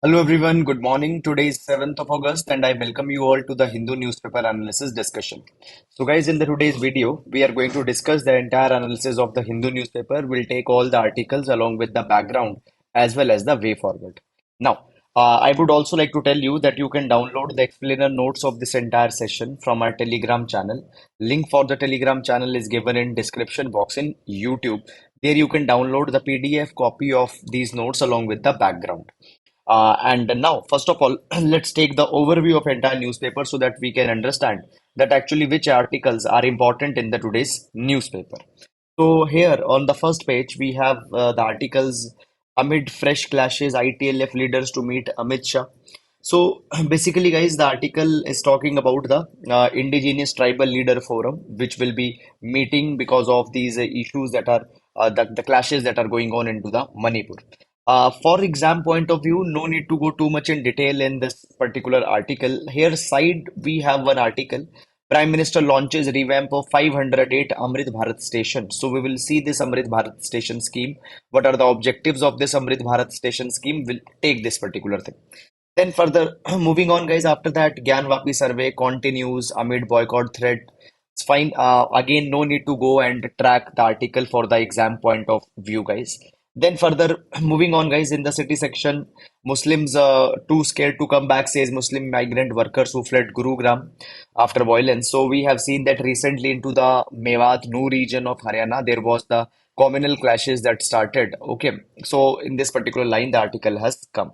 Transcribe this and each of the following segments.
Hello everyone, good morning. Today is 7th of August and I welcome you all to the Hindu newspaper analysis discussion. So guys, in the today's video, we are going to discuss the entire analysis of the Hindu newspaper. We'll take all the articles along with the background as well as the way forward. Now, I would also like to tell you that you can download the explainer notes of this entire session from our Telegram channel. Link for the Telegram channel is given in description box in YouTube. There you can download the PDF copy of these notes along with the background. And now, first of all, let's take the overview of entire newspaper so that we can understand that actually which articles are important in the today's newspaper. So here on the first page, we have the articles amid fresh clashes, ITLF leaders to meet Amit Shah. So basically, guys, the article is talking about the Indigenous Tribal Leader Forum, which will be meeting because of these issues that are the clashes that are going on into the Manipur. For exam point of view, no need to go too much in detail in this particular article. Here side we have one article. Prime Minister launches revamp of 508 Amrit Bharat station. So we will see this Amrit Bharat station scheme. What are the objectives of this Amrit Bharat station scheme? We'll take this particular thing. Then further, moving on, guys. After that, Gyanvapi survey continues amid boycott threat. It's fine. Again, no need to go and track the article for the exam point of view, guys. Then further, moving on, guys. In the city section, Muslims too scared to come back, says Muslim migrant workers who fled Gurugram after violence. So we have seen that recently into the Mewat Nu region of Haryana, there was the communal clashes that started. Okay, so in this particular line, the article has come.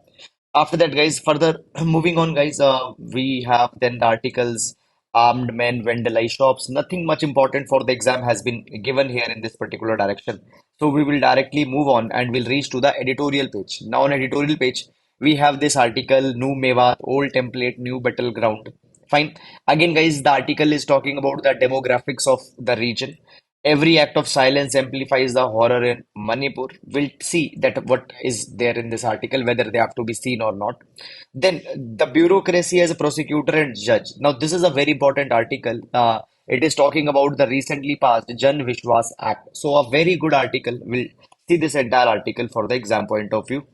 After that, guys, further moving on, guys, we have then the articles armed men vandalize shops. Nothing much important for the exam has been given here in this particular direction. So we will directly move on and we'll reach to the editorial page. Now on editorial page, we have this article, New Mewat, old template, new battleground. Fine. Again, guys, the article is talking about the demographics of the region. Every act of silence amplifies the horror in Manipur. We'll see that what is there in this article, whether they have to be seen or not. Then the bureaucracy as a prosecutor and judge. Now, this is a very important article. It is talking about the recently passed Jan Vishwas Act. So, a very good article. We'll see this entire article for the exam point of view.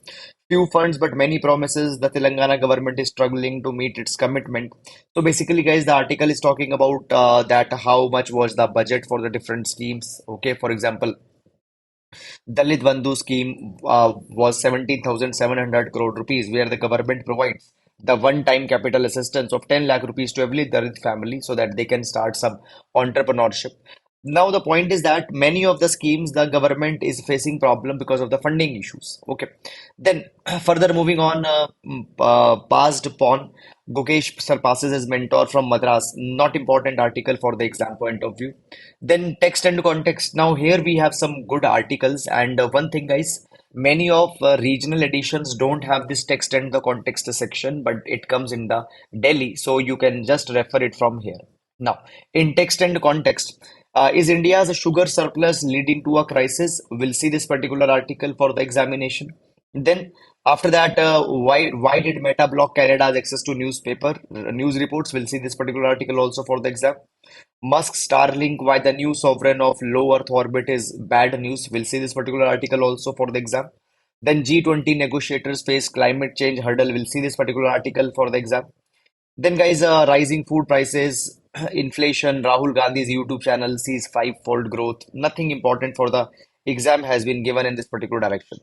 Few funds, but many promises. The Telangana government is struggling to meet its commitment. So basically, guys, the article is talking about that how much was the budget for the different schemes. Okay, for example, Dalit Bandhu scheme was 17,700 crore rupees, where the government provides the one-time capital assistance of 10 lakh rupees to every Dalit family so that they can start some entrepreneurship. Now the point is that many of the schemes the government is facing problem because of the funding issues. Okay, then further moving on, passed upon Gukesh surpasses his mentor from Madras. Not important article for the exam point of view. Then text and context. Now here we have some good articles, and one thing, guys, many of regional editions don't have this text and the context section, but it comes in the Delhi, so you can just refer it from here. Now, in text and context, is India's sugar surplus leading to a crisis? We'll see this particular article for the examination. Then after that, why did Meta block Canada's access to newspaper news reports? We'll see this particular article also for the exam. Musk Starlink, why the new sovereign of low Earth orbit is bad news. We'll see this particular article also for the exam. Then G20 negotiators face climate change hurdle. We'll see this particular article for the exam. Then, guys, rising food prices, inflation, Rahul Gandhi's YouTube channel sees five-fold growth. Nothing important for the exam has been given in this particular direction.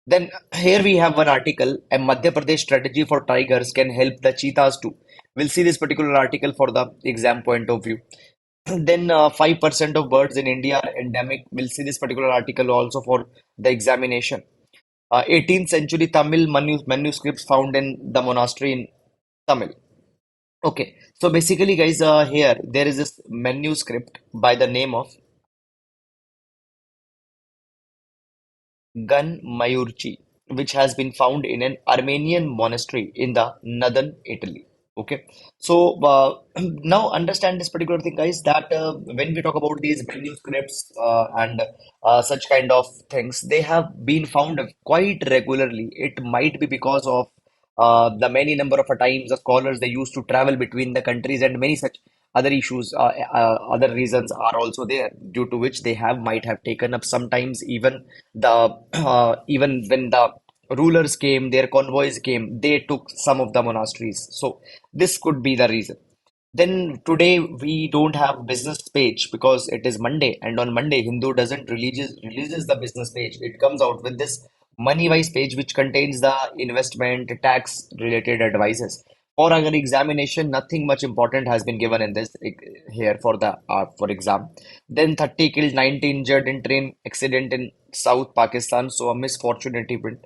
Then here we have one article, a Madhya Pradesh strategy for tigers can help the cheetahs too. We'll see this particular article for the exam point of view. Then 5% of birds in India are endemic. We'll see this particular article also for the examination. 18th century Tamil manuscripts found in the monastery in Tamil. Okay, so basically, guys, here there is this manuscript by the name of Gun Mayurchi, which has been found in an Armenian monastery in the northern Italy. Okay, so now understand this particular thing, guys, that when we talk about these manuscripts and such kind of things, they have been found quite regularly. It might be because of the many number of times the scholars they used to travel between the countries and many such other issues, other reasons are also there due to which they have might have taken up sometimes even the even when the rulers came, their convoys came, they took some of the monasteries. So this could be the reason. Then today we don't have business page because it is Monday, and on Monday Hindu doesn't releases the business page. It comes out with this money wise page which contains the investment tax related advices. For our examination, nothing much important has been given in this here for the for exam. Then 30 killed, 90 injured in train accident in South Pakistan. So a misfortunate event.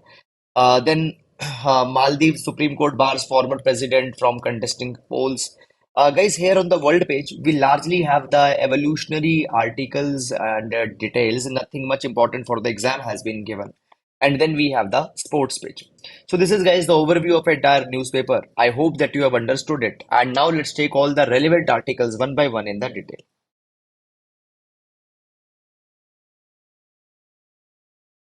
Then Maldives Supreme Court bars former president from contesting polls. Guys, here on the world page, we largely have the evolutionary articles and details. Nothing much important for the exam has been given. And then we have the sports page. So this is, guys, the overview of entire newspaper. I hope that you have understood it. And now let's take all the relevant articles one by one in the detail.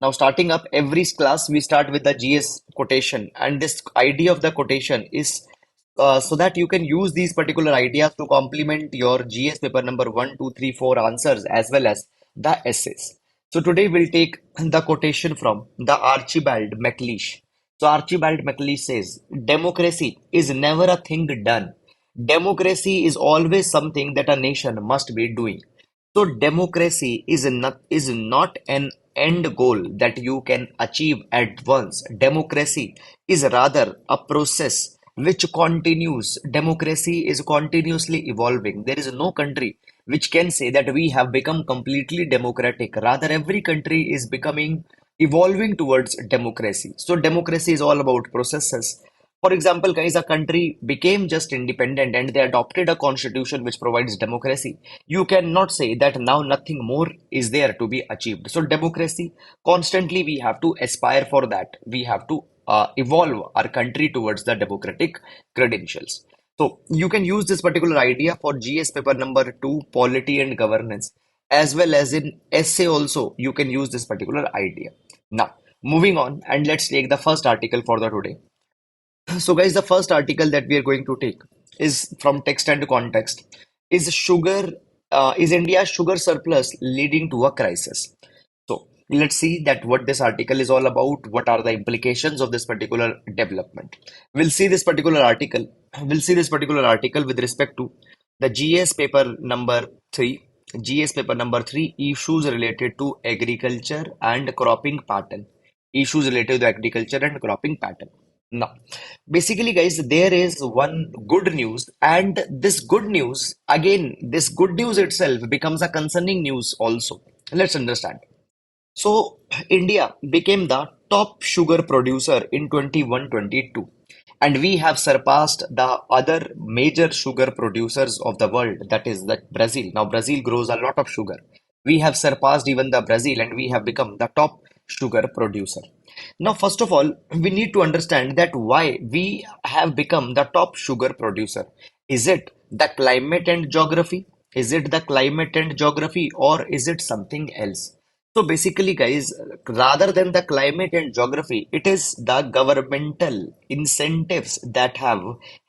Now, starting up every class, we start with the GS quotation, and this idea of the quotation is so that you can use these particular ideas to complement your GS paper number 1, 2, 3, 4 answers as well as the essays. So today we'll take the quotation from the Archibald MacLeish. So Archibald MacLeish says, "Democracy is never a thing done. Democracy is always something that a nation must be doing." So democracy is not an end goal that you can achieve at once. Democracy is rather a process which continues. Democracy is continuously evolving. There is no country which can say that we have become completely democratic. Rather, every country is becoming evolving towards democracy. So democracy is all about processes. For example, guys, a country became just independent and they adopted a constitution which provides democracy. You cannot say that now nothing more is there to be achieved. So, democracy, constantly we have to aspire for that. We have to evolve our country towards the democratic credentials. So, you can use this particular idea for GS paper number 2, polity and governance, as well as in essay also, you can use this particular idea. Now, moving on, and let's take the first article for the today. So, guys, the first article that we are going to take is from text and context. Is India's sugar surplus leading to a crisis? So, let's see that what this article is all about. What are the implications of this particular development? We'll see this particular article. We'll see this particular article with respect to the GS paper number 3. GS paper number 3, issues related to agriculture and cropping pattern. Issues related to agriculture and cropping pattern. Now, basically, guys, there is one good news, and this good news, again, this good news itself becomes a concerning news also. Let's understand. So, India became the top sugar producer in 21-22, and we have surpassed the other major sugar producers of the world, that is the Brazil. Now, Brazil grows a lot of sugar. We have surpassed even the Brazil, and we have become the top sugar producer. Now, first of all, we need to understand that why we have become the top sugar producer. Is it the climate and geography? Is it the climate and geography, or is it something else? So basically, guys, rather than the climate and geography, it is the governmental incentives that have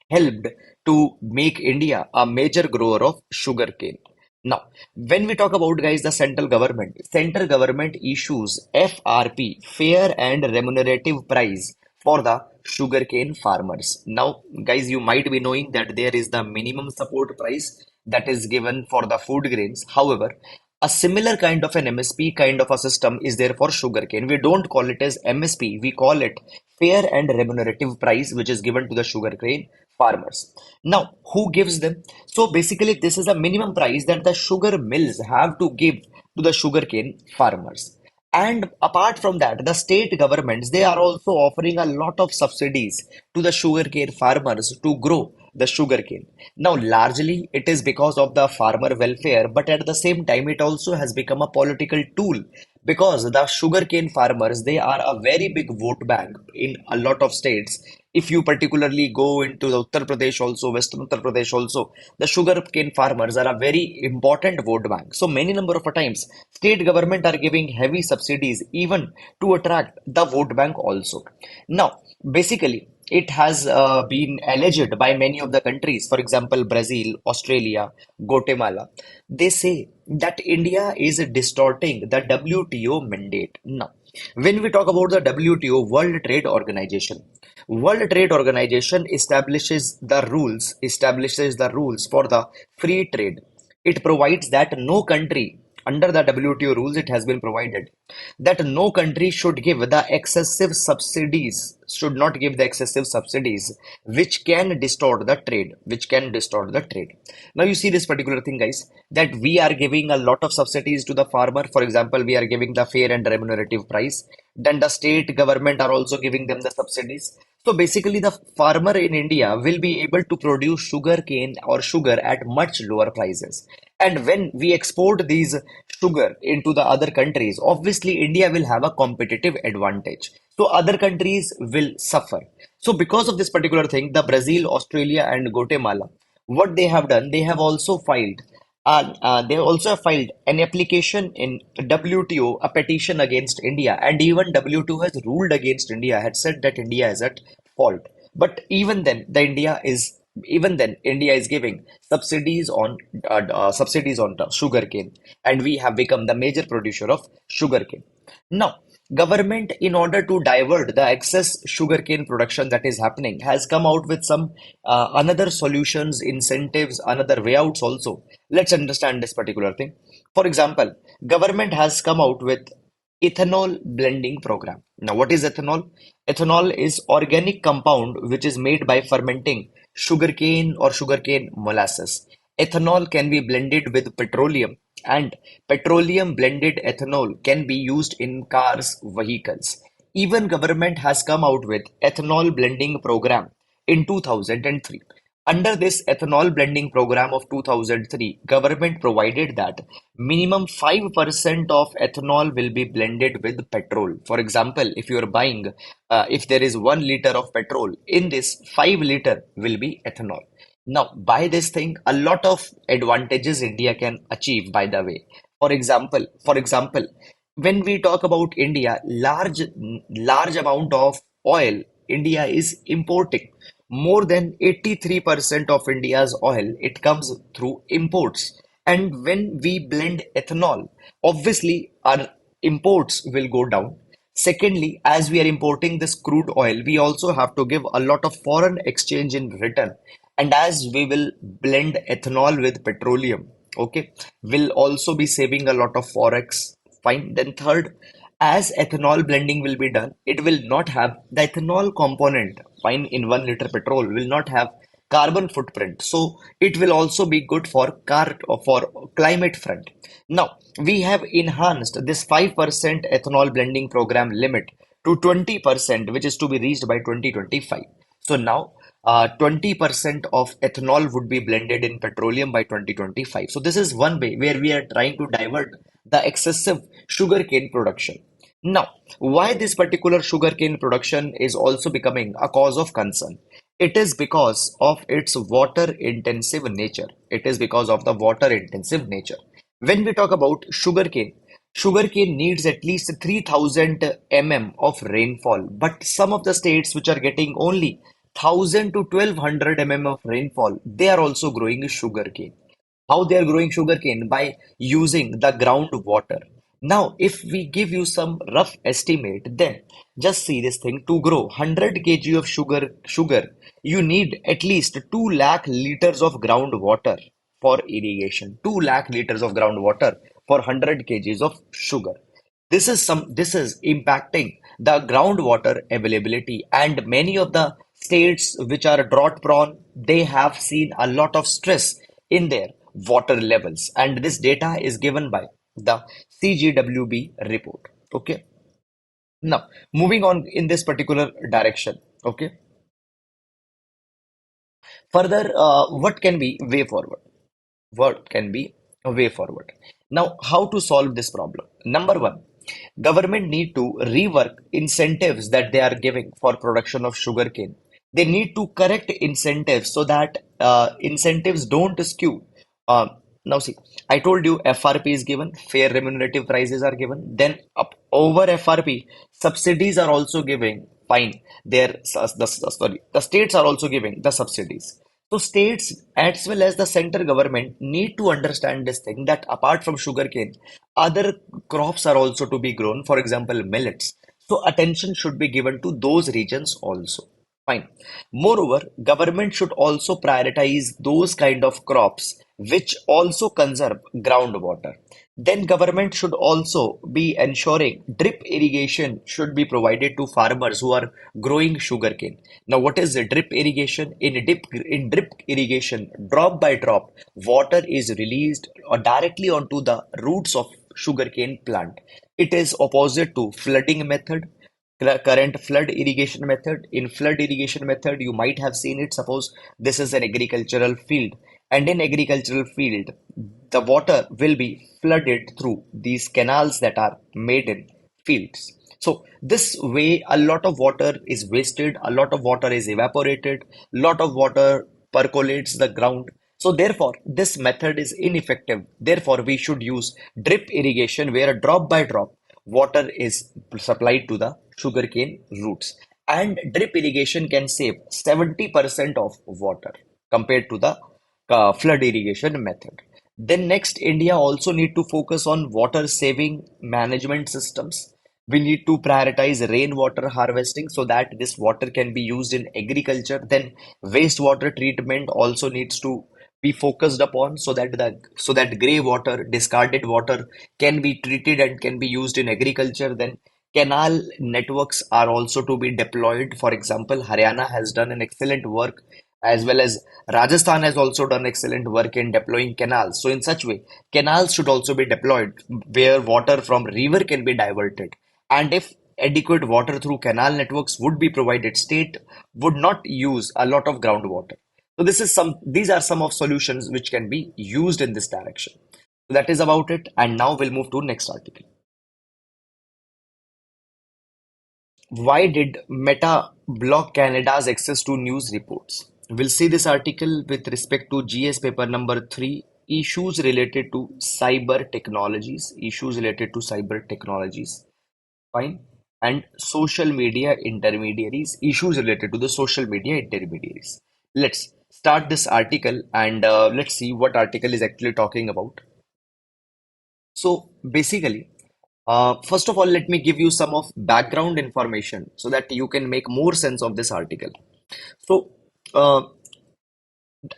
helped to make India a major grower of sugarcane. Now, when we talk about, guys, the central government issues FRP, fair and remunerative price for the sugarcane farmers. Now, guys, you might be knowing that there is the minimum support price that is given for the food grains. However, a similar kind of an MSP kind of a system is there for sugarcane. We don't call it as MSP, we call it fair and remunerative price, which is given to the sugarcane farmers. Now, who gives them? So basically, this is a minimum price that the sugar mills have to give to the sugarcane farmers. And apart from that, the state governments, they are also offering a lot of subsidies to the sugarcane farmers to grow the sugarcane. Now, largely it is because of the farmer welfare, but at the same time, it also has become a political tool because the sugarcane farmers, they are a very big vote bank in a lot of states. If you particularly go into the Uttar Pradesh also, Western Uttar Pradesh also, the sugarcane farmers are a very important vote bank. So many number of times, state government are giving heavy subsidies even to attract the vote bank also. Now, basically, it has been alleged by many of the countries, for example, Brazil, Australia, Guatemala. They say that India is distorting the WTO mandate. Now, when we talk about the WTO, World Trade Organization establishes the rules for the free trade. It provides that no country, under the WTO rules, it has been provided that no country should not give the excessive subsidies, which can distort the trade. Now you see this particular thing, guys, that we are giving a lot of subsidies to the farmer. For example, we are giving the fair and remunerative price. Then the state government are also giving them the subsidies. So basically, the farmer in India will be able to produce sugar cane or sugar at much lower prices. And when we export these sugar into the other countries, obviously India will have a competitive advantage. So other countries will suffer. So because of this particular thing, the Brazil, Australia, and Guatemala, what they have done, they also filed an application in WTO, a petition against India, and even WTO has ruled against India, had said that India is at fault. But even then India is giving subsidies on the sugarcane, and we have become the major producer of sugarcane. Now, government, in order to divert the excess sugarcane production that is happening, has come out with some another solutions, incentives, another wayouts also. Let's understand this particular thing. For example, government has come out with ethanol blending program. Now, what is ethanol? Ethanol is organic compound which is made by fermenting sugarcane or sugarcane molasses. Ethanol can be blended with petroleum, and petroleum blended ethanol can be used in cars, vehicles. Even government has come out with ethanol blending program in 2003. Under this ethanol blending program of 2003, government provided that minimum 5% of ethanol will be blended with petrol. For example, if you are buying, if there is 1 liter of petrol, in this 5 liter will be ethanol. Now, by this thing, a lot of advantages India can achieve, by the way. For example, when we talk about India, large amount of oil India is importing. More than 83% of India's oil, it comes through imports. And when we blend ethanol, obviously our imports will go down. Secondly, as we are importing this crude oil, we also have to give a lot of foreign exchange in return. And as we will blend ethanol with petroleum, okay, we'll also be saving a lot of forex. Fine. Then third, as ethanol blending will be done, it will not have the ethanol component, fine, in 1 liter petrol will not have carbon footprint. So it will also be good for car or for climate front. Now we have enhanced this 5% ethanol blending program limit to 20%, which is to be reached by 2025. So now 20% of ethanol would be blended in petroleum by 2025. So this is one way where we are trying to divert the excessive sugarcane production. Now, why this particular sugarcane production is also becoming a cause of concern? It is because of its water intensive nature. It is because of the water intensive nature. When we talk about sugarcane needs at least 3000 mm of rainfall, but some of the states which are getting only 1000 to 1200 mm of rainfall, they are also growing sugarcane. How they are growing sugarcane? By using the groundwater. Now, if we give you some rough estimate, then just see this thing. To grow 100 kg of sugar, you need at least 2 lakh liters of groundwater for irrigation. 2 lakh liters of groundwater for 100 kgs of sugar. This is impacting the groundwater availability, and many of the states which are drought prone, they have seen a lot of stress in their water levels, and this data is given by the CGWB report. Okay, now moving on in this particular direction. Okay, further, what can be way forward? What can be a way forward? Now, how to solve this problem? Number one, government need to rework incentives that they are giving for production of sugarcane. They need to correct incentives so that incentives don't skew. Uh, Now, see, I told you FRP is given, fair remunerative prices are given. Then up over FRP, subsidies are also giving fine. The states are also giving the subsidies. So states as well as the center government need to understand this thing that apart from sugarcane, other crops are also to be grown. For example, millets. So attention should be given to those regions also. Fine. Moreover, government should also prioritize those kind of crops which also conserve groundwater. Then government should also be ensuring drip irrigation should be provided to farmers who are growing sugarcane. Now, what is the drip irrigation? In drip irrigation, drop by drop, water is released or directly onto the roots of sugarcane plant. It is opposite to flooding method, current flood irrigation method. In flood irrigation method, you might have seen it. Suppose this is an agricultural field, and in agricultural field, the water will be flooded through these canals that are made in fields. So this way, a lot of water is wasted, a lot of water is evaporated, lot of water percolates the ground. So therefore, this method is ineffective. Therefore, we should use drip irrigation where drop by drop water is supplied to the sugarcane roots. And drip irrigation can save 70% of water compared to the flood irrigation method. Then next, India also need to focus on water saving management systems. We need to prioritize rainwater harvesting so that this water can be used in agriculture. Then wastewater treatment also needs to be focused upon so that gray water, discarded water can be treated and can be used in agriculture. Then canal networks are also to be deployed. For example, Haryana has done an excellent work as well as Rajasthan has also done excellent work in deploying canals. So in such way, canals should also be deployed where water from river can be diverted. And if adequate water through canal networks would be provided, state would not use a lot of groundwater. So these are some of solutions which can be used in this direction. So that is about it. And now we'll move to next article. Why did Meta block Canada's access to news reports? We'll see this article with respect to GS paper number 3, issues related to cyber technologies, issues related to cyber technologies. Fine. And social media intermediaries, issues related to the social media intermediaries. Let's start this article and let's see what article is actually talking about. So basically, first of all, let me give you some of background information so that you can make more sense of this article. So, uh,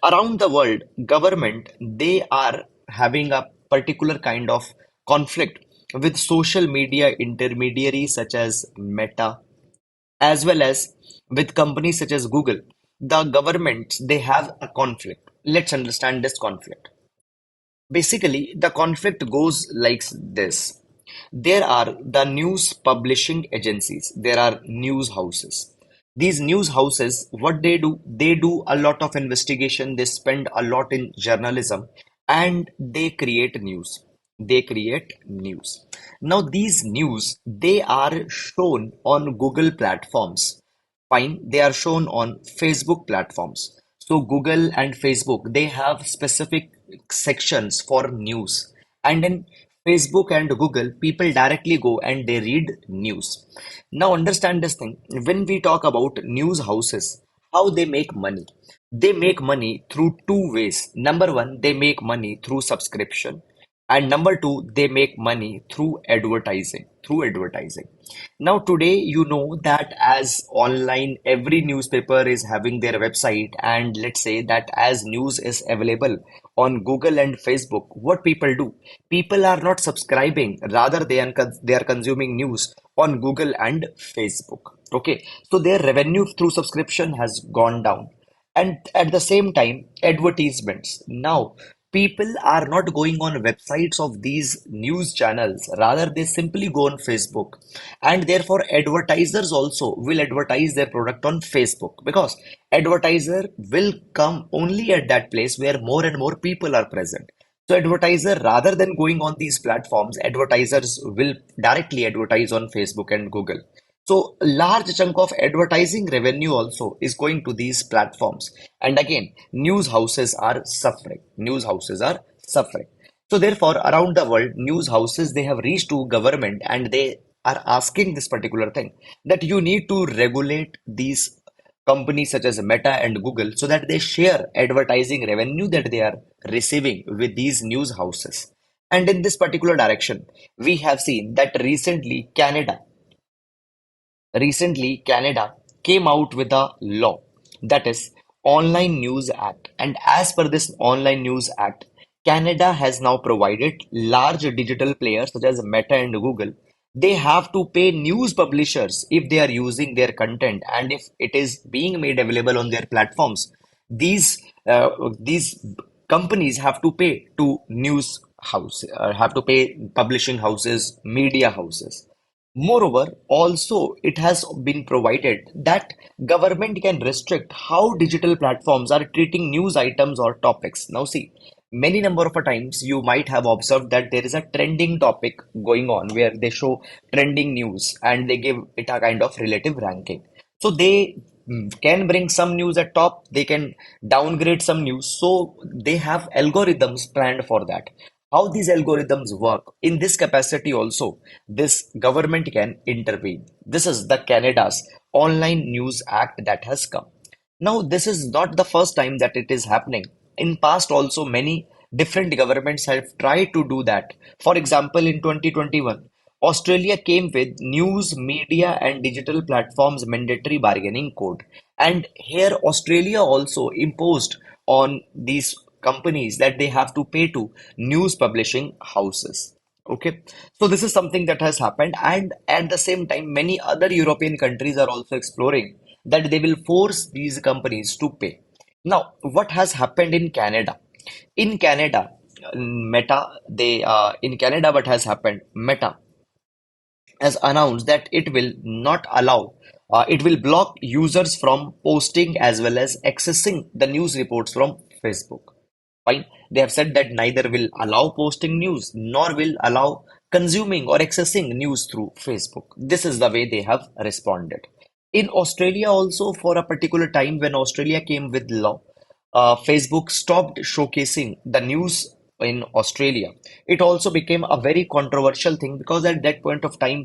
around the world, government they are having a particular kind of conflict with social media intermediaries such as Meta, as well as with companies such as Google. The governments they have a conflict. Let's understand this conflict. Basically, the conflict goes like this. There are the news publishing agencies, there are news houses. These news houses, what they do a lot of investigation, they spend a lot in journalism, and they create news. They create news. Now, these news, they are shown on Google platforms. Fine, they are shown on Facebook platforms. So Google and Facebook, they have specific sections for news. And in Facebook and Google, people directly go and they read news. Now understand this thing. When we talk about news houses, how they make money? They make money through two ways. Number one, they make money through subscription. And number two, they make money through advertising. Through advertising. Now, today, you know that as online, every newspaper is having their website, and let's say that as news is available on Google and Facebook, what people do? People are not subscribing, rather, they are consuming news on Google and Facebook. Okay, so their revenue through subscription has gone down. And at the same time, advertisements. Now, people are not going on websites of these news channels, rather, they simply go on Facebook. And therefore, advertisers also will advertise their product on Facebook because advertiser will come only at that place where more and more people are present. So advertiser, rather than going on these platforms, advertisers will directly advertise on Facebook and Google. So a large chunk of advertising revenue also is going to these platforms. And again, news houses are suffering. News houses are suffering. So therefore, around the world, news houses they have reached to government and they are asking this particular thing, that you need to regulate these companies such as Meta and Google so that they share advertising revenue that they are receiving with these news houses. And in this particular direction, we have seen that recently Canada came out with a law, that is Online News Act. And as per this Online News Act, Canada has now provided large digital players such as Meta and Google. They have to pay news publishers if they are using their content and if it is being made available on their platforms. These companies have to pay to have to pay publishing houses, media houses. Moreover, also it has been provided that government can restrict how digital platforms are treating news items or topics. Now see, many number of a times you might have observed that there is a trending topic going on where they show trending news and they give it a kind of relative ranking. So they can bring some news at top, they can downgrade some news. So they have algorithms planned for that. How these algorithms work in this capacity also, this government can intervene. This is the Canada's Online News Act that has come. Now, this is not the first time that it is happening. In past also, many different governments have tried to do that. For example, in 2021, Australia came with News, Media and Digital Platforms Mandatory Bargaining Code. And here Australia also imposed on these companies that they have to pay to news publishing houses. Okay, so this is something that has happened, and at the same time, many other European countries are also exploring that they will force these companies to pay. Now, what has happened in Canada? In Canada, in Canada, what has happened? Meta has announced that it will block users from posting as well as accessing the news reports from Facebook. Fine. They have said that neither will allow posting news nor will allow consuming or accessing news through Facebook. This is the way they have responded. In Australia, also, for a particular time when Australia came with law, Facebook stopped showcasing the news in Australia. It also became a very controversial thing because at that point of time,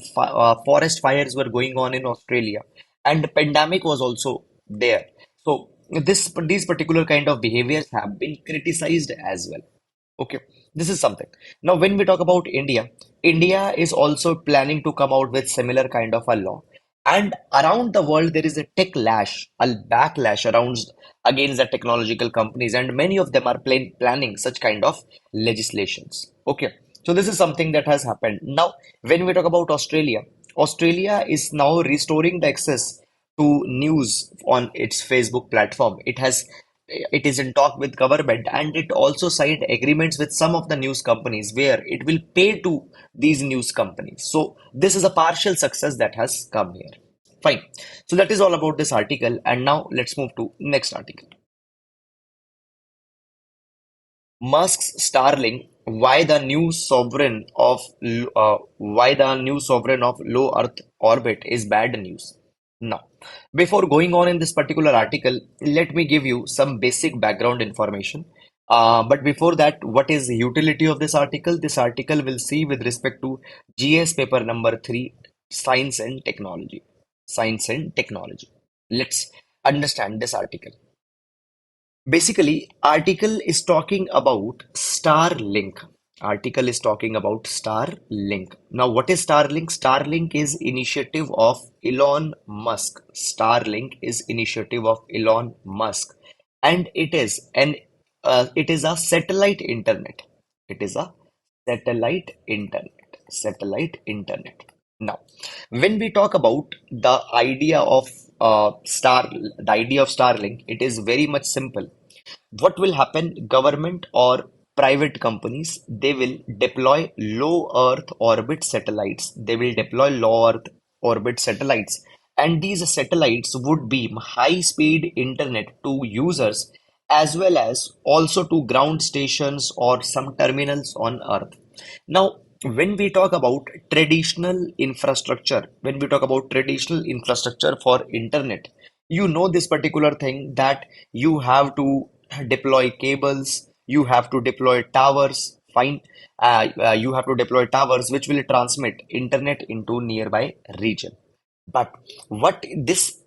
forest fires were going on in Australia, and the pandemic was also there. So these particular kind of behaviors have been criticized as well. Okay, this is something. Now, when we talk about India, India is also planning to come out with similar kind of a law. And around the world, there is a a backlash around against the technological companies, and many of them are planning such kind of legislations. Okay, so this is something that has happened. Now, when we talk about Australia, Australia is now restoring the access to news on its Facebook platform. It is in talk with government and it also signed agreements with some of the news companies where it will pay to these news companies. So this is a partial success that has come here. Fine. So that is all about this article. And now let's move to next article. Musk's Starlink, why the new sovereign of low Earth orbit is bad news. Now, before going on in this particular article, let me give you some basic background information. But before that, what is the utility of this article? This article will see with respect to GS paper number 3, Science and Technology. Science and Technology. Let's understand this article. Basically, article is talking about Starlink. Article is talking about Starlink. Now, what is Starlink? Starlink is initiative of Elon Musk. Starlink is initiative of Elon Musk, and it is a satellite internet. It is a satellite internet. Satellite internet. Now, when we talk about the idea of Starlink, it is very much simple. What will happen? Government or private companies, they will deploy low Earth orbit satellites. They will deploy low Earth orbit satellites, and these satellites would beam high speed internet to users as well as also to ground stations or some terminals on Earth. Now, when we talk about traditional infrastructure for internet, you know this particular thing that you have to deploy cables, you have to deploy towers, fine. You have to deploy towers which will transmit internet into nearby region. But what this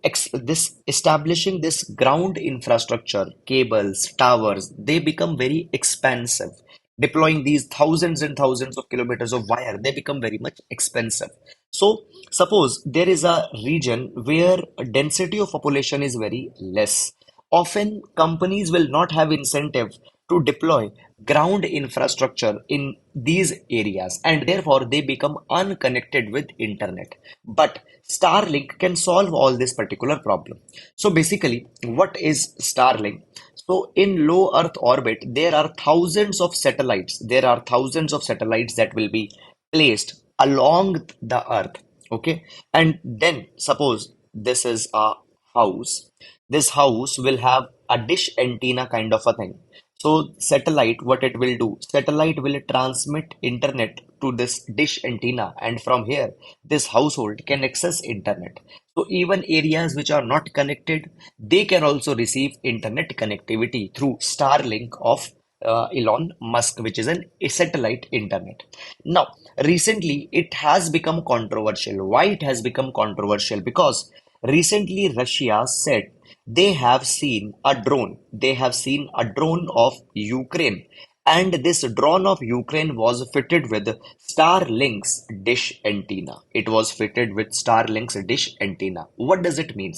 establishing this ground infrastructure, cables, towers, they become very expensive. Deploying these thousands and thousands of kilometers of wire, they become very much expensive. So suppose there is a region where density of population is very less. Often companies will not have incentive to deploy ground infrastructure in these areas, and therefore they become unconnected with internet. But Starlink can solve all this particular problem. So basically, what is Starlink? So in low Earth orbit, there are thousands of satellites. There are thousands of satellites that will be placed along the Earth. Okay. And then suppose this is a house. This house will have a dish antenna kind of a thing. So satellite, what it will do? Satellite will transmit internet to this dish antenna, and from here, this household can access internet. So even areas which are not connected, they can also receive internet connectivity through Starlink of Elon Musk, which is a satellite internet. Now, recently it has become controversial. Why it has become controversial? Because recently Russia said they have seen a drone. They have seen a drone of Ukraine, and this drone of Ukraine was fitted with Starlink's dish antenna. It was fitted with Starlink's dish antenna. What does it mean?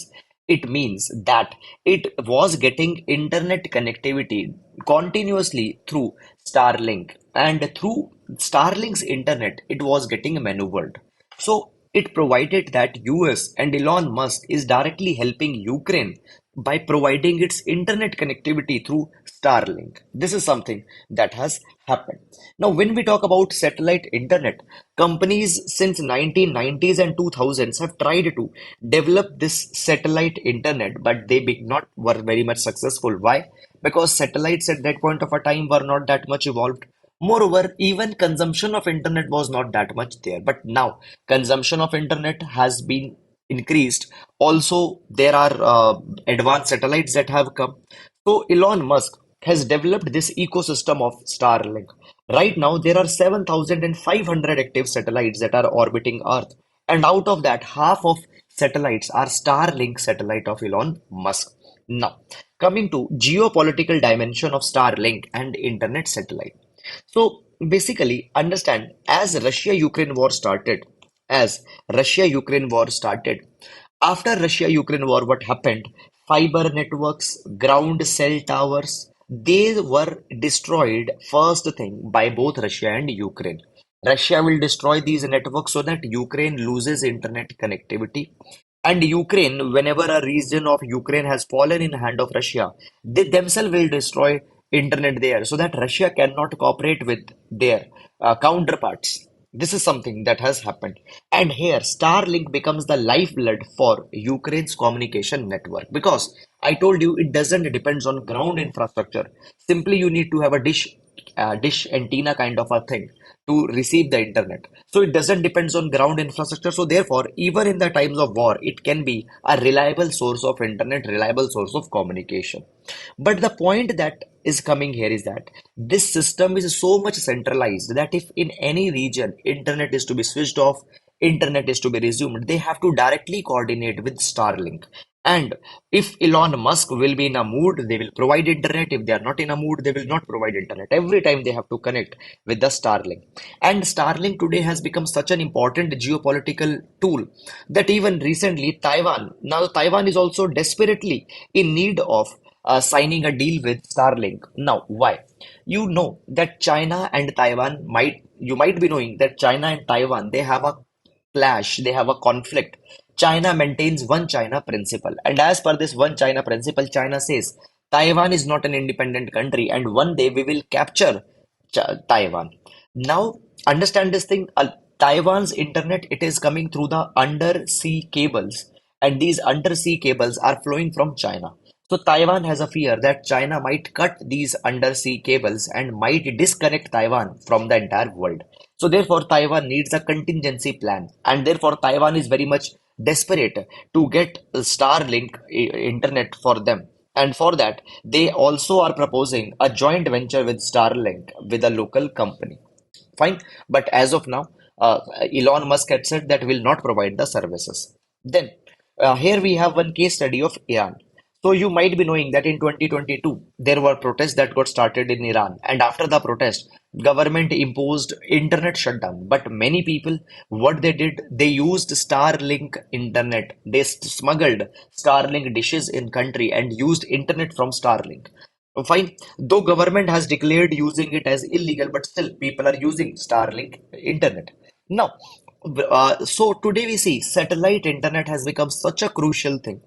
It means that it was getting internet connectivity continuously through Starlink, and through Starlink's internet, it was getting maneuvered. So it provided that US and Elon Musk is directly helping Ukraine by providing its internet connectivity through Starlink. This is something that has happened. Now, when we talk about satellite internet, companies since 1990s and 2000s have tried to develop this satellite internet, but they be not were very much successful. Why? Because satellites at that point of a time were not that much evolved. Moreover, even consumption of internet was not that much there. But now, consumption of internet has been increased. Also, there are advanced satellites that have come. So, Elon Musk has developed this ecosystem of Starlink. Right now, there are 7,500 active satellites that are orbiting Earth. And out of that, half of satellites are Starlink satellite of Elon Musk. Now, coming to geopolitical dimension of Starlink and internet satellite. So basically, understand as Russia-Ukraine war started, after Russia-Ukraine war, what happened? Fiber networks, ground cell towers, they were destroyed first thing by both Russia and Ukraine. Russia will destroy these networks so that Ukraine loses internet connectivity. And Ukraine, whenever a region of Ukraine has fallen in hand of Russia, they themselves will destroy internet there so that Russia cannot cooperate with their counterparts. This is something that has happened. And here, Starlink becomes the lifeblood for Ukraine's communication network because I told you it doesn't depend on ground infrastructure. Simply, you need to have a dish antenna kind of a thing to receive the internet. So it doesn't depend on ground infrastructure. So therefore, even in the times of war, it can be a reliable source of internet, reliable source of communication. But the point that is coming here is that this system is so much centralized that if in any region internet is to be switched off, internet is to be resumed, they have to directly coordinate with Starlink. And if Elon Musk will be in a mood, they will provide internet. If they are not in a mood, they will not provide internet. Every time they have to connect with the Starlink. And Starlink today has become such an important geopolitical tool that even recently now Taiwan is also desperately in need of signing a deal with Starlink. Now, why? You know that China and Taiwan you might be knowing that China and Taiwan, they have a clash, they have a conflict. China maintains one China principle. And as per this one China principle, China says Taiwan is not an independent country and one day we will capture Taiwan. Now, understand this thing. Taiwan's internet, it is coming through the undersea cables, and these undersea cables are flowing from China. So Taiwan has a fear that China might cut these undersea cables and might disconnect Taiwan from the entire world. So therefore, Taiwan needs a contingency plan, and therefore Taiwan is very much desperate to get Starlink internet for them. And for that, they also are proposing a joint venture with Starlink with a local company. Fine. But as of now, Elon Musk had said that will not provide the services. Then, here we have one case study of Iran. So you might be knowing that in 2022 there were protests that got started in Iran, and after the protest, government imposed internet shutdown. But many people, what they did, they used Starlink internet. They smuggled Starlink dishes in country and used internet from Starlink. Fine. Though government has declared using it as illegal, but still people are using Starlink internet. Now, so today we see satellite internet has become such a crucial thing,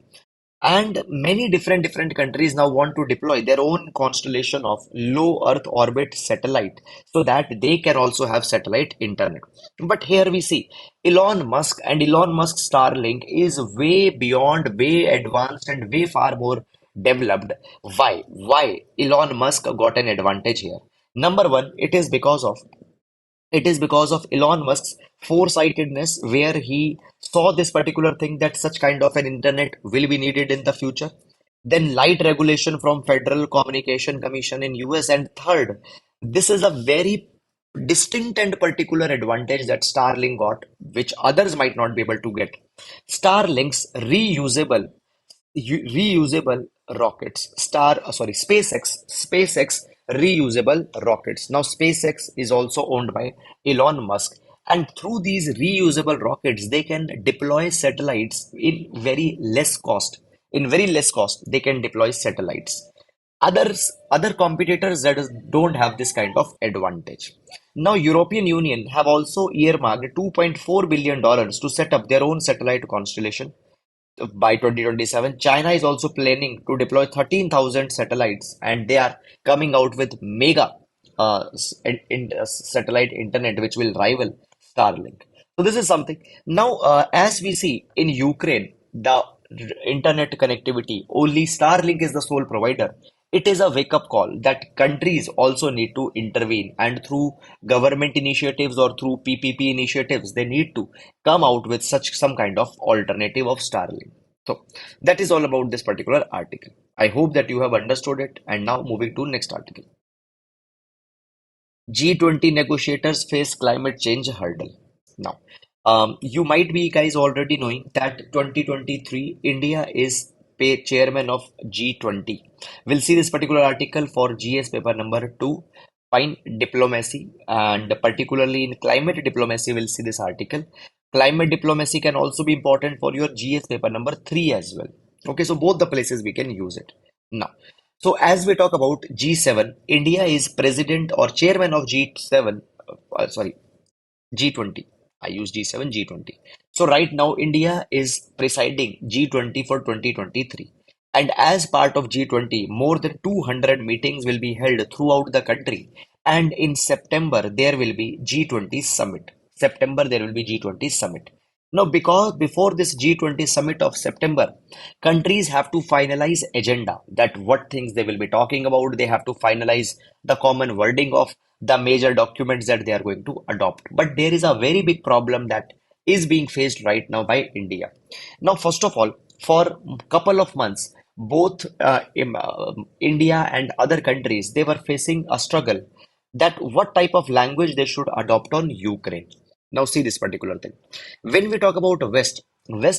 and many different countries now want to deploy their own constellation of low Earth orbit satellite so that they can also have satellite internet. But here we see Elon Musk and Elon Musk Starlink is way beyond, way advanced, and way far more developed. Why? Why Elon Musk got an advantage here? Number one, it is because of Elon Musk's foresightedness, where he saw this particular thing that such kind of an internet will be needed in the future. Then light regulation from Federal Communication Commission in US. And third, this is a very distinct and particular advantage that Starlink got, which others might not be able to get. Starlink's reusable rockets. SpaceX reusable rockets. Now, SpaceX is also owned by Elon Musk, and through these reusable rockets, they can deploy satellites in very less cost. In very less cost, they can deploy satellites. Other competitors that don't have this kind of advantage. Now, European Union have also earmarked $2.4 billion to set up their own satellite constellation by 2027. China is also planning to deploy 13,000 satellites, and they are coming out with mega satellite internet which will rival Starlink. So this is something. Now, as we see in Ukraine, the internet connectivity, only Starlink is the sole provider. It is a wake-up call that countries also need to intervene, and through government initiatives or through PPP initiatives, they need to come out with such some kind of alternative of Starlink. So that is all about this particular article. I hope that you have understood it. And now moving to next article. G20 negotiators face climate change hurdle. Now, you might be guys already knowing that 2023 India is chairman of G20. We'll see this particular article for GS paper number 2, fine diplomacy, and particularly in climate diplomacy, we'll see this article. Climate diplomacy can also be important for your GS paper number 3 as well. Okay, so both the places we can use it. Now, so as we talk about G7, India is president or chairman of G7, sorry, G20. I use G7, G20. So right now, India is presiding G20 for 2023. And as part of G20, more than 200 meetings will be held throughout the country. And in September, there will be G20 summit. September, there will be G20 summit. Now, because before this G20 summit of September, countries have to finalize agenda that what things they will be talking about. They have to finalize the common wording of the major documents that they are going to adopt. But there is a very big problem that is being faced right now by India. Now, first of all, for a couple of months, both India and other countries, they were facing a struggle that what type of language they should adopt on Ukraine. Now, see this particular thing. When we talk about West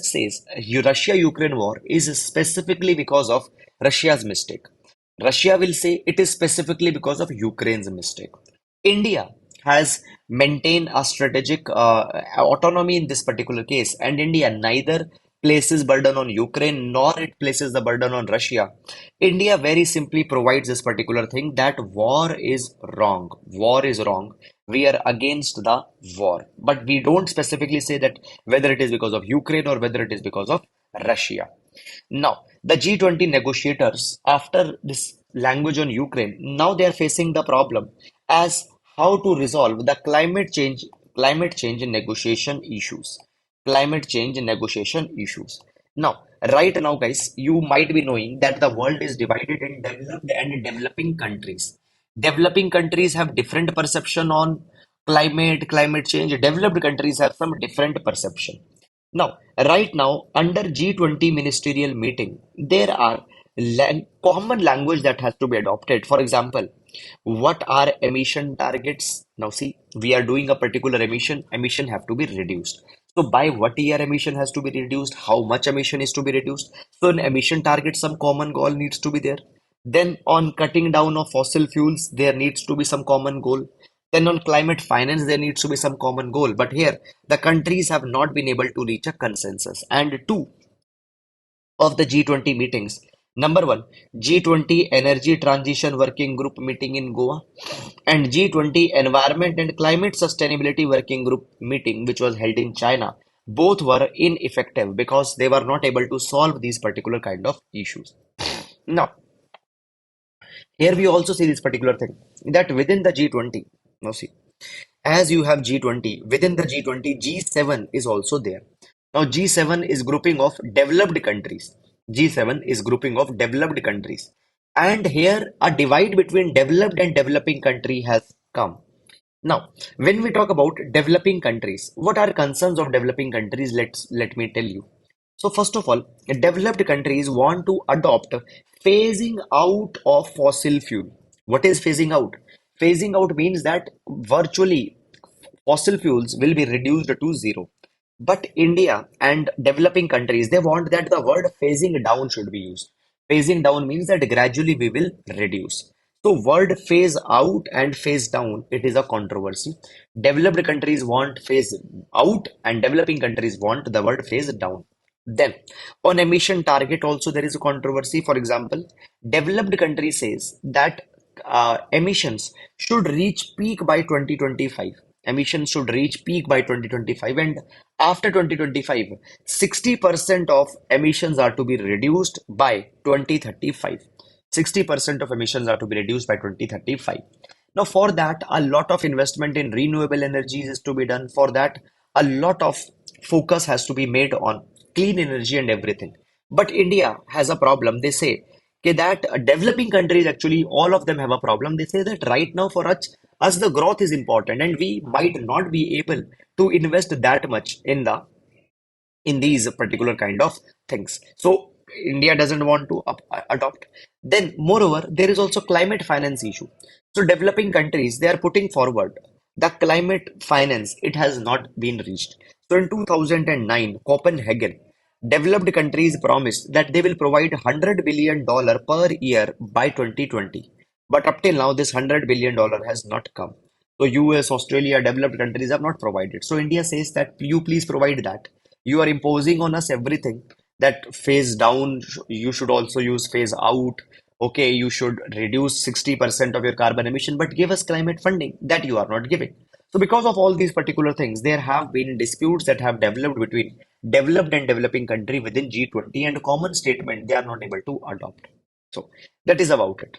says Russia-Ukraine war is specifically because of Russia's mistake. Russia will say it is specifically because of Ukraine's mistake. India has maintained a strategic autonomy in this particular case, and India neither places burden on Ukraine nor it places the burden on Russia. India very simply provides this particular thing that war is wrong. War is wrong. We are against the war, but we don't specifically say that whether it is because of Ukraine or whether it is because of Russia. Now, the G20 negotiators, after this language on Ukraine, now they are facing the problem as how to resolve the climate change negotiation issues. Climate change negotiation issues. Now, right now, guys, you might be knowing that the world is divided in developed and developing countries. Developing countries have different perception on climate change. Developed countries have some different perception. Now, right now, under G20 ministerial meeting, there are common language that has to be adopted. For example, what are emission targets? Now, see, we are doing a particular emission have to be reduced. So, by what year emission has to be reduced? How much emission is to be reduced? So, in emission target, some common goal needs to be there. Then, on cutting down of fossil fuels, there needs to be some common goal. Then, on climate finance, there needs to be some common goal. But here, the countries have not been able to reach a consensus. And two, of the G20 meetings. Number one, G20 Energy Transition Working Group meeting in Goa and G20 Environment and Climate Sustainability Working Group meeting, which was held in China. Both were ineffective because they were not able to solve these particular kind of issues. Now, here we also see this particular thing that within the G20, now see, as you have G20, within the G20, G7 is also there. Now, G7 is grouping of developed countries. G7 is grouping of developed countries. And here a divide between developed and developing country has come. Now, when we talk about developing countries, what are concerns of developing countries? Let me tell you. So first of all, developed countries want to adopt phasing out of fossil fuel. What is phasing out? Phasing out means that virtually fossil fuels will be reduced to zero. But India and developing countries, they want that the word phasing down should be used. Phasing down means that gradually we will reduce. So word phase out and phase down, it is a controversy. Developed countries want phase out and developing countries want the word phase down. Then on emission target also there is a controversy. For example, developed country says that emissions should reach peak by 2025. Emissions should reach peak by 2025, and after 2025, 60% of emissions are to be reduced by 2035. 60% of emissions are to be reduced by 2035. Now, for that, a lot of investment in renewable energies is to be done. For that, a lot of focus has to be made on clean energy and everything. But India has a problem. They say that developing countries, actually, all of them have a problem. They say that right now for us the growth is important, and we might not be able to invest that much in these particular kind of things. So India doesn't want to adopt. Then, moreover, there is also climate finance issue. So developing countries, they are putting forward the climate finance. It has not been reached. So in 2009, Copenhagen, developed countries promised that they will provide $100 billion per year by 2020. But up till now, this $100 billion has not come. So US, Australia, developed countries have not provided. So India says that you please provide that. You are imposing on us everything that phase down, you should also use phase out. Okay, you should reduce 60% of your carbon emission, but give us climate funding that you are not giving. So, because of all these particular things, there have been disputes that have developed between developed and developing country within G20 and common statement they are not able to adopt. So, that is about it.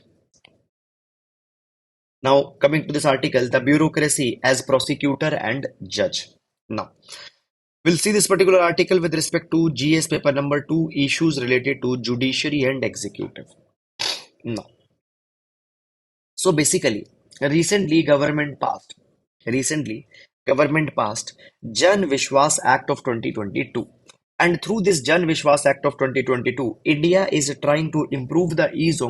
Now, coming to this article, the bureaucracy as prosecutor and judge. Now, we'll see this particular article with respect to GS paper number 2, issues related to judiciary and executive. Now, so basically, recently government passed, recently government passed Jan Vishwas Act of 2022. And through this Jan Vishwas Act of 2022, India is trying to improve the ease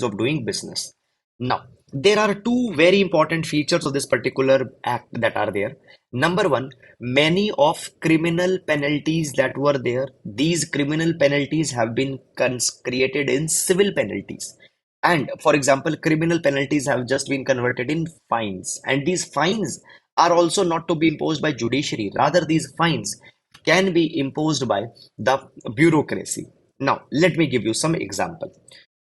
of doing business. Now, there are two very important features of this particular act that are there. Number one, many of criminal penalties that were there, these criminal penalties have been created in civil penalties. And for example, criminal penalties have just been converted in fines. And these fines are also not to be imposed by judiciary. Rather, these fines can be imposed by the bureaucracy. Now, let me give you some example.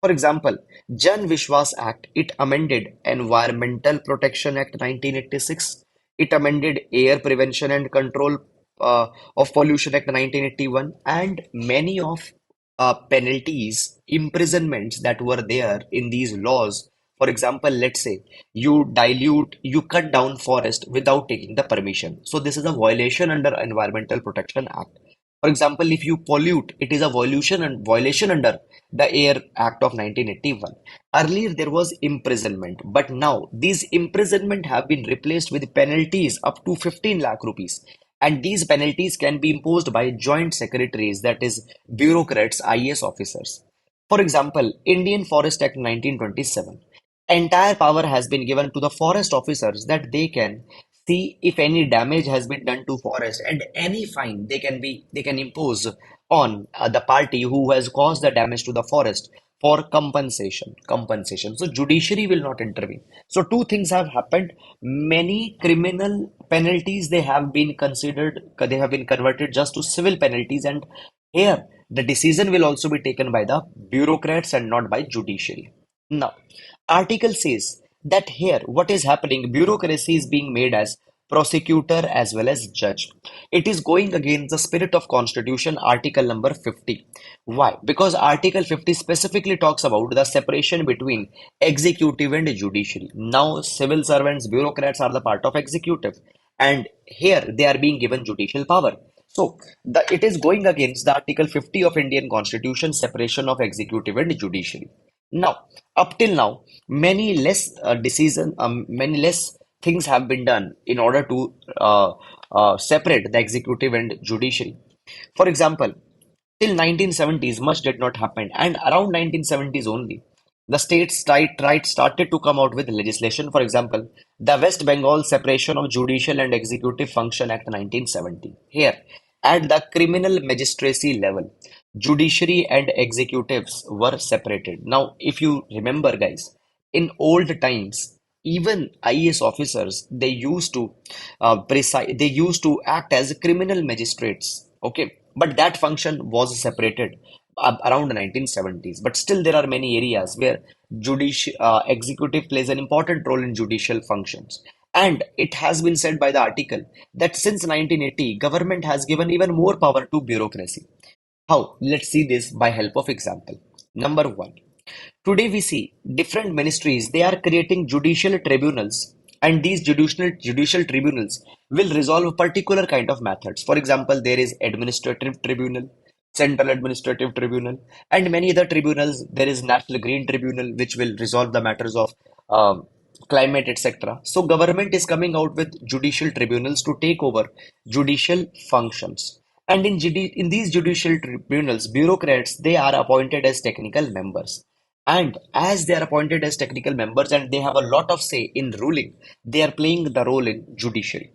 For example, Jan Vishwas Act, it amended Environmental Protection Act 1986. It amended Air Prevention and Control of Pollution Act 1981, and many of penalties, imprisonments that were there in these laws. For example, let's say you cut down forest without taking the permission. So this is a violation under Environmental Protection Act. For example, if you pollute, it is a violation under the Air Act of 1981. Earlier, there was imprisonment, but now these imprisonment have been replaced with penalties up to 15 lakh rupees. And these penalties can be imposed by joint secretaries, that is, bureaucrats, IAS officers. For example, Indian Forest Act 1927. Entire power has been given to the forest officers that they can see if any damage has been done to forest, and any fine they can impose on the party who has caused the damage to the forest for compensation. So judiciary will not intervene. So two things have happened. Many criminal penalties they have been converted just to civil penalties, and here the decision will also be taken by the bureaucrats and not by judiciary. Now, article says that here what is happening, bureaucracy is being made as prosecutor as well as judge. It is going against the spirit of constitution, article number 50. Why? Because article 50 specifically talks about the separation between executive and judiciary. Now civil servants, bureaucrats are the part of executive, and here they are being given judicial power. So it is going against the article 50 of Indian constitution, separation of executive and judiciary. Now, up till now, many less things have been done in order to separate the executive and judiciary. For example, till 1970s, much did not happen, and around 1970s only, the states started to come out with legislation. For example, the West Bengal Separation of Judicial and Executive Function Act 1970. Here, at the criminal magistracy level, judiciary and executives were separated. Now, if you remember, guys, in old times, even IAS officers they used to act as criminal magistrates. Okay, but that function was separated around the 1970s. But still, there are many areas where executive plays an important role in judicial functions. And it has been said by the article that since 1980, government has given even more power to bureaucracy. How? Let's see this by help of example. Number one, today we see different ministries, they are creating judicial tribunals, and these judicial tribunals will resolve particular kind of methods. For example, there is administrative tribunal, central administrative tribunal, and many other tribunals. There is national green tribunal which will resolve the matters of climate, etc. So government is coming out with judicial tribunals to take over judicial functions. And in these judicial tribunals, bureaucrats, they are appointed as technical members. And as they are appointed as technical members and they have a lot of say in ruling, they are playing the role in judiciary.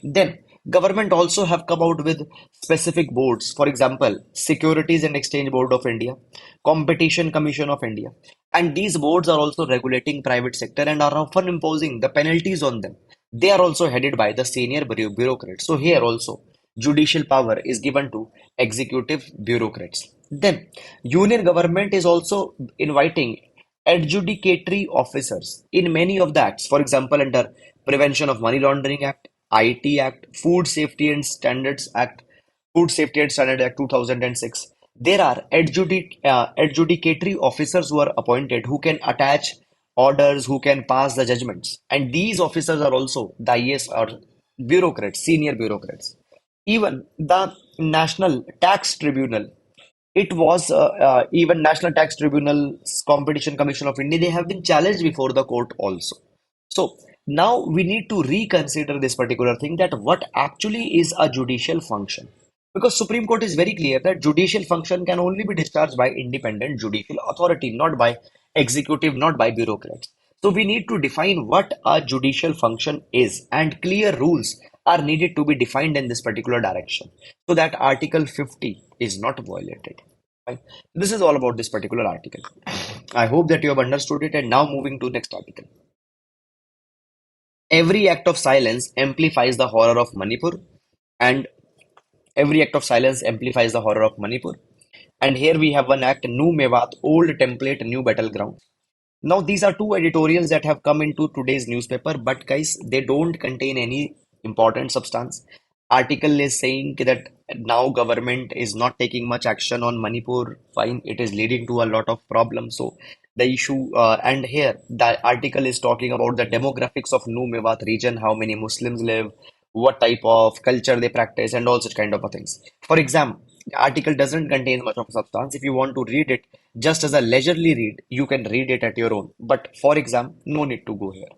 Then government also have come out with specific boards. For example, Securities and Exchange Board of India, Competition Commission of India. And these boards are also regulating private sector and are often imposing the penalties on them. They are also headed by the senior bureaucrats. So here also judicial power is given to executive bureaucrats. Then union government is also inviting adjudicatory officers in many of the acts. For example, under Prevention of Money Laundering Act, IT Act, Food Safety and Standard Act 2006. There are adjudicatory officers who are appointed who can attach orders, who can pass the judgments. And these officers are also the IAS or bureaucrats, senior bureaucrats. Even the National Tax Tribunal, it was even National Tax Tribunal, Competition Commission of India, they have been challenged before the court also. So now we need to reconsider this particular thing, that what actually is a judicial function. Because Supreme Court is very clear that judicial function can only be discharged by independent judicial authority, not by executive, not by bureaucrats. So we need to define what a judicial function is, and clear rules are needed to be defined in this particular direction so that Article 50 is not violated. Right? This is all about this particular article. I hope that you have understood it, and now moving to next article. Every act of silence amplifies the horror of Manipur, and every act of silence amplifies the horror of Manipur. And here we have one act, New Mewat, old template, new battleground. Now, these are two editorials that have come into today's newspaper, but guys, they don't contain any important substance. Article is saying that now government is not taking much action on Manipur. Fine, it is leading to a lot of problems. So the issue, and here the article is talking about the demographics of New Mewat region, how many Muslims live, what type of culture they practice, and all such kind of things. For example, the article doesn't contain much of substance. If you want to read it just as a leisurely read, you can read it at your own. But for exam, no need to go here.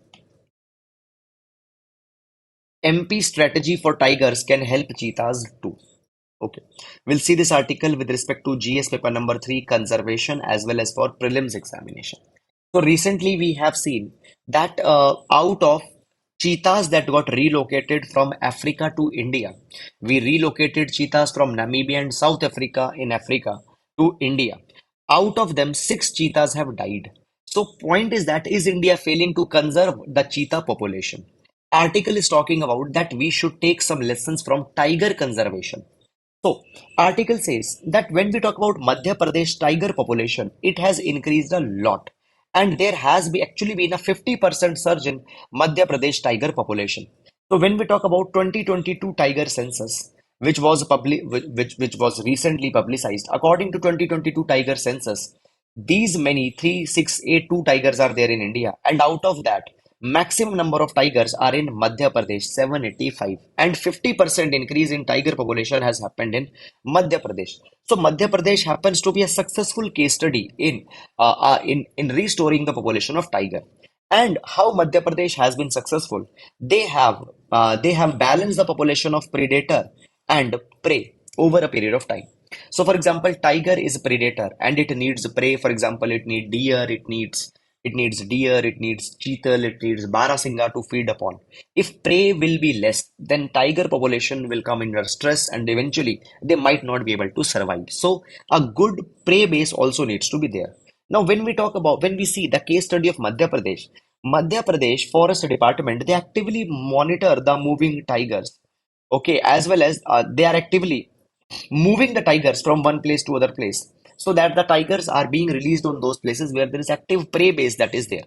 MP strategy for tigers can help cheetahs too. Okay. We'll see this article with respect to GS paper number 3, conservation, as well as for prelims examination. So recently we have seen that out of cheetahs that got relocated from Africa to India, we relocated cheetahs from Namibia and South Africa in Africa to India. Out of them, six cheetahs have died. So point is that is India failing to conserve the cheetah population? Article is talking about that we should take some lessons from tiger conservation. So, article says that when we talk about Madhya Pradesh tiger population, it has increased a lot. And there has actually been a 50% surge in Madhya Pradesh tiger population. So, when we talk about 2022 tiger census, which was recently publicized, according to 2022 tiger census, these many 3682 tigers are there in India, and out of that, maximum number of tigers are in Madhya Pradesh, 785, and 50% increase in tiger population has happened in Madhya Pradesh. So Madhya Pradesh happens to be a successful case study in restoring the population of tiger. And how Madhya Pradesh has been successful? They have balanced the population of predator and prey over a period of time. So, for example, tiger is a predator and it needs prey. For example, it needs cheetal, it needs barasinga to feed upon. If prey will be less, then tiger population will come under stress and eventually they might not be able to survive. So, a good prey base also needs to be there. Now, when we see the case study of Madhya Pradesh Forest Department, they actively monitor the moving tigers. Okay, as well as they are actively moving the tigers from one place to other place so that the tigers are being released on those places where there is active prey base that is there.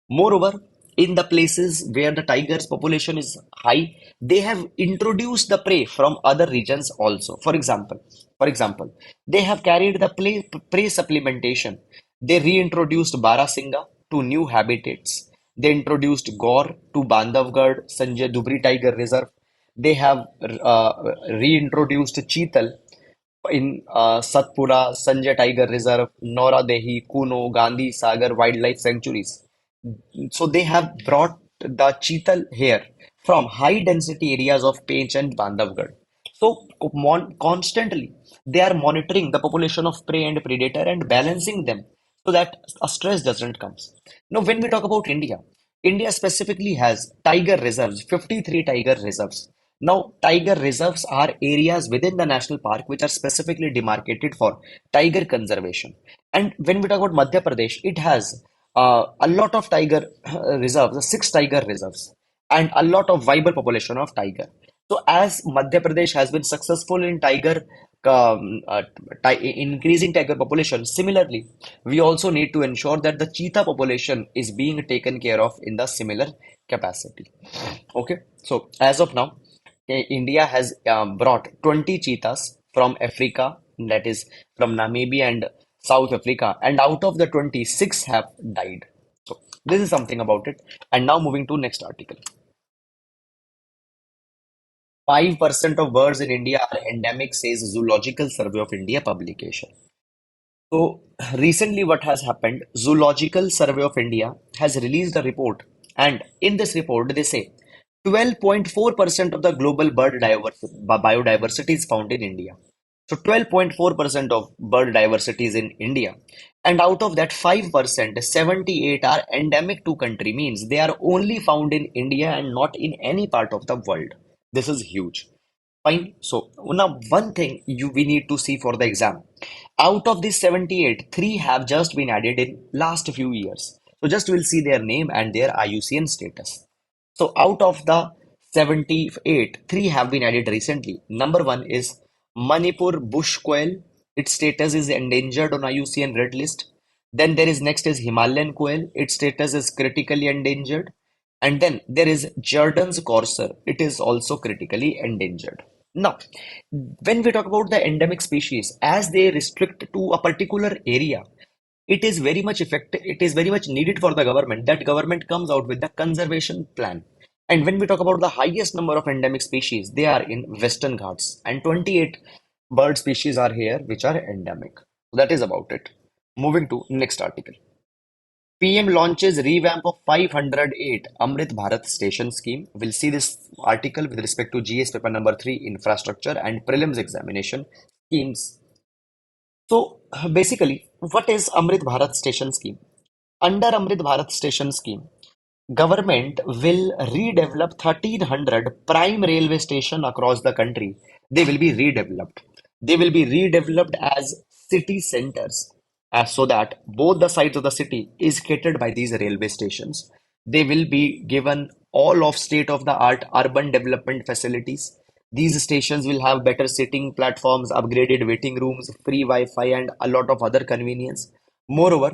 Moreover, in the places where the tigers population is high, they have introduced the prey from other regions also. For example, they have carried the prey supplementation. They reintroduced barasinga to new habitats. They introduced gore to Bandhavgarh Sanjay Dubri Tiger Reserve. They have reintroduced cheetal in Satpura, Sanjay Tiger Reserve, Noradehi, Kuno, Gandhi Sagar Wildlife Sanctuaries. So they have brought the cheetal here from high density areas of Pench and Bandhavgarh. So constantly they are monitoring the population of prey and predator and balancing them so that a stress doesn't come. Now, when we talk about India, India specifically has tiger reserves, 53 tiger reserves. Now, tiger reserves are areas within the national park which are specifically demarcated for tiger conservation. And when we talk about Madhya Pradesh, it has a lot of tiger reserves, six tiger reserves, and a lot of viable population of tiger. So, as Madhya Pradesh has been successful in um, uh, increasing tiger population, similarly, we also need to ensure that the cheetah population is being taken care of in the similar capacity. Okay, so as of now, India has brought 20 cheetahs from Africa, that is from Namibia and South Africa, and out of the 26 have died. So this is something about it. And now moving to next article. 5% of birds in India are endemic, says Zoological Survey of India publication. So recently what has happened, Zoological Survey of India has released a report, and in this report they say 12.4% of the global biodiversity is found in India. So 12.4% of bird diversity is in India. And out of that 5%, 78 are endemic to country, means they are only found in India and not in any part of the world. This is huge. Fine. So now one thing we need to see for the exam. Out of these 78, three have just been added in last few years. So just we'll see their name and their IUCN status. So out of the 78, three have been added recently. Number one is Manipur bush quail. Its status is endangered on IUCN red list. Then there is next is Himalayan quail. Its status is critically endangered. And then there is Jordan's courser. It is also critically endangered. Now, when we talk about the endemic species, as they restrict to a particular area, it is very much effective, it is very much needed for the government that government comes out with the conservation plan. And when we talk about the highest number of endemic species, they are in Western Ghats, and 28 bird species are here which are endemic. So that is about it. Moving to next article. PM launches revamp of 508 Amrit Bharat station scheme. We'll see this article with respect to GS paper number 3 infrastructure and prelims examination schemes. So basically, what is Amrit Bharat station scheme? Under Amrit Bharat station scheme, government will redevelop 1300 prime railway station across the country. They will be redeveloped. They will be redeveloped as city centers, as so that both the sides of the city is catered by these railway stations. They will be given all of state of the art urban development facilities. These stations will have better sitting platforms, upgraded waiting rooms, free Wi-Fi, and a lot of other convenience. Moreover,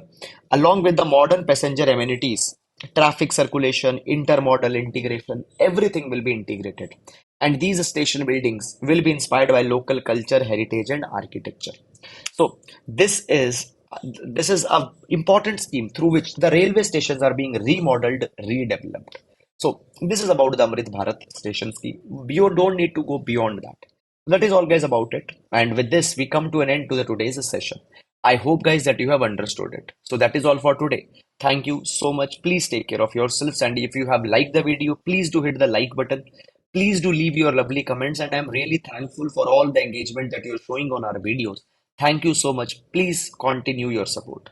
along with the modern passenger amenities, traffic circulation, intermodal integration, everything will be integrated. And these station buildings will be inspired by local culture, heritage, and architecture. So this is a important scheme through which the railway stations are being remodeled, redeveloped. So this is about the Amrit Bharat station scheme. You don't need to go beyond that. That is all, guys, about it. And with this, we come to an end to the today's session. I hope, guys, that you have understood it. So that is all for today. Thank you so much. Please take care of yourselves. And if you have liked the video, please do hit the like button. Please do leave your lovely comments. And I'm really thankful for all the engagement that you're showing on our videos. Thank you so much. Please continue your support.